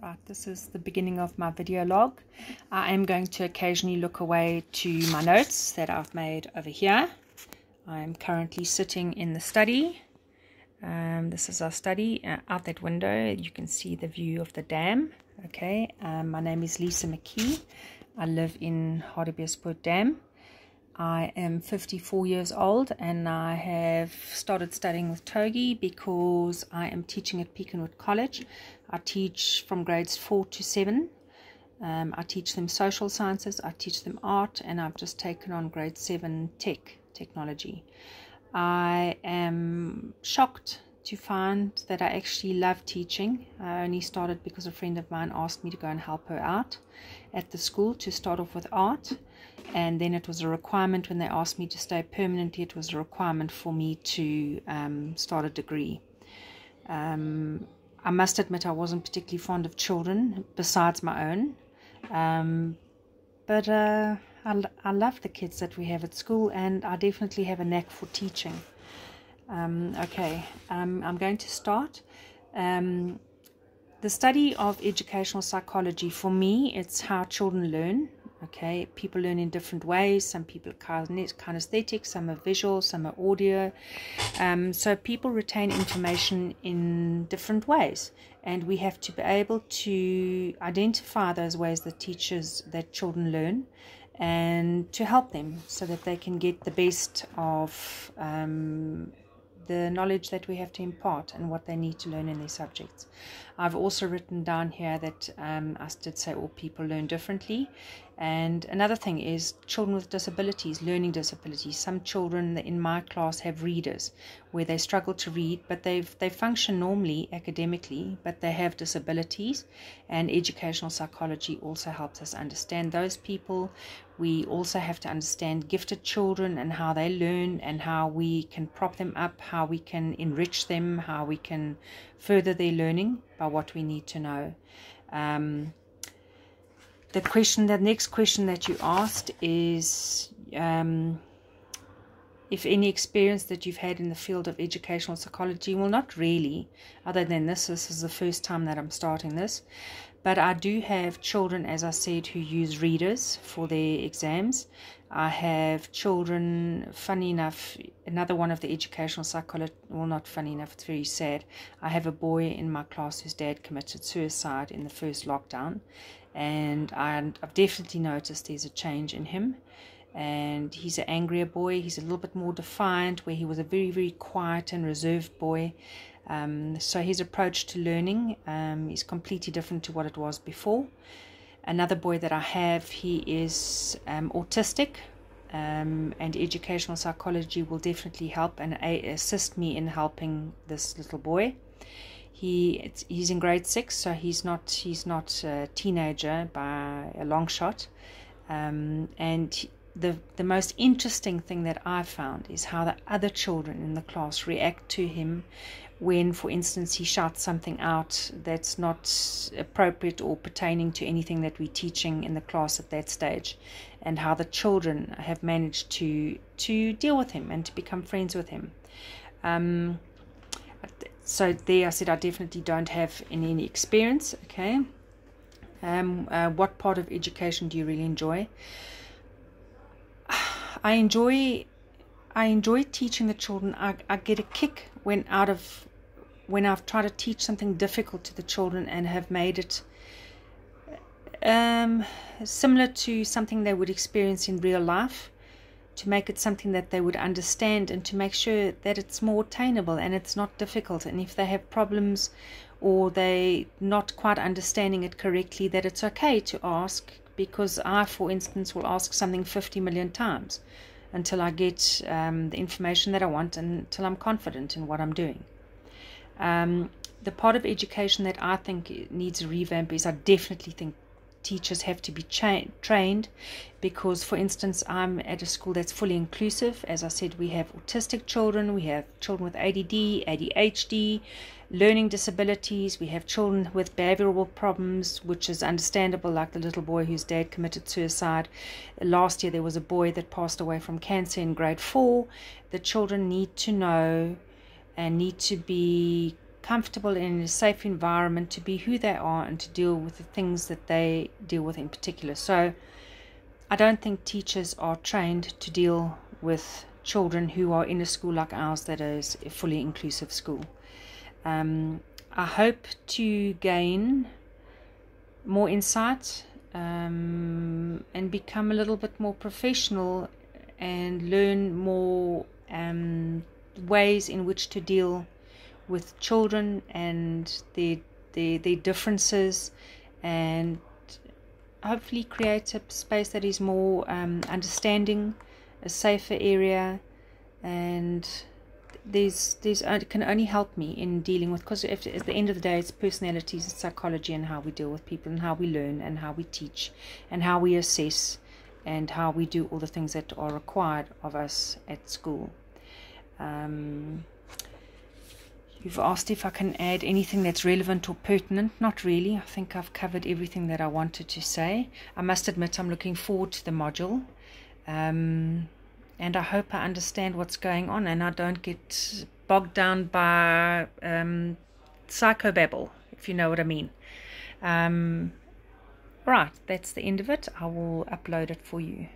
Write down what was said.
Right, this is the beginning of my video log. I am going to occasionally look away to my notes that I've made over here. I'm currently sitting in the study. This is our study. Out that window you can see the view of the dam. Okay, my name is Lisa McKee. I live in Hartbeespoort Dam. I am 54 years old and I have started studying with Togi because I am teaching at Pekinwood College. I teach from grades 4 to 7. I teach them social sciences, I teach them art, and I've just taken on grade 7 technology. I am shocked to find that I actually love teaching. I only started because a friend of mine asked me to go and help her out at the school to start off with art. And then it was a requirement when they asked me to stay permanently. It was a requirement for me to start a degree. I must admit I wasn't particularly fond of children besides my own. But I love the kids that we have at school, and I definitely have a knack for teaching. Okay, I'm going to start. The study of educational psychology, for me, it's how children learn. Okay, people learn in different ways. Some people are kinesthetic, some are visual, some are audio. So people retain information in different ways, and we have to be able to identify those ways that children learn, and to help them so that they can get the best of the knowledge that we have to impart and what they need to learn in their subjects. I've also written down here that I did say all people learn differently. And another thing is children with disabilities, learning disabilities. Some children in my class have readers where they struggle to read, but they function normally academically, but they have disabilities. And educational psychology also helps us understand those people. We also have to understand gifted children and how they learn, and how we can prop them up, how we can enrich them, how we can further their learning by what we need to know. The next question that you asked is if any experience that you've had in the field of educational psychology. Well, not really, other than this is the first time that I'm starting this. But I do have children, as I said, who use readers for their exams. I have children, funny enough, another one of the educational psychology, well, not funny enough, it's very sad. I have a boy in my class whose dad committed suicide in the first lockdown. And I've definitely noticed there's a change in him. And he's an angrier boy. He's a little bit more defiant, where he was a very, very quiet and reserved boy. So his approach to learning is completely different to what it was before. Another boy that I have, he is autistic, and educational psychology will definitely help and assist me in helping this little boy. He's in grade 6, so he's not a teenager by a long shot. And the most interesting thing that I've found is how the other children in the class react to him when, for instance, he shouts something out that's not appropriate or pertaining to anything that we're teaching in the class at that stage, and how the children have managed to deal with him and to become friends with him. So there I said I definitely don't have any experience. Okay. What part of education do you really enjoy? I enjoy teaching the children. I get a kick when I've tried to teach something difficult to the children and have made it similar to something they would experience in real life, to make it something that they would understand, and to make sure that it's more attainable and it's not difficult. And if they have problems or they're not quite understanding it correctly, that it's okay to ask, because I, for instance, will ask something 50 million times until I get the information that I want, and until I'm confident in what I'm doing. The part of education that I think needs a revamp is, I definitely think teachers have to be trained, because, for instance, I'm at a school that's fully inclusive. As I said, we have autistic children, we have children with ADD, ADHD, learning disabilities, we have children with behavioral problems, which is understandable, like the little boy whose dad committed suicide. Last year there was a boy that passed away from cancer in grade 4. The children need to know and need to be comfortable in a safe environment to be who they are and to deal with the things that they deal with in particular. So I don't think teachers are trained to deal with children who are in a school like ours that is a fully inclusive school. I hope to gain more insight and become a little bit more professional and learn more ways in which to deal with children and their differences, and hopefully create a space that is more understanding, a safer area, and it can only help me in dealing with, because at the end of the day it's personalities, it's psychology, and how we deal with people, and how we learn, and how we teach, and how we assess, and how we do all the things that are required of us at school. You've asked if I can add anything that's relevant or pertinent. Not really. I think I've covered everything that I wanted to say. I must admit I'm looking forward to the module. And I hope I understand what's going on and I don't get bogged down by psychobabble, if you know what I mean. Right, that's the end of it. I will upload it for you.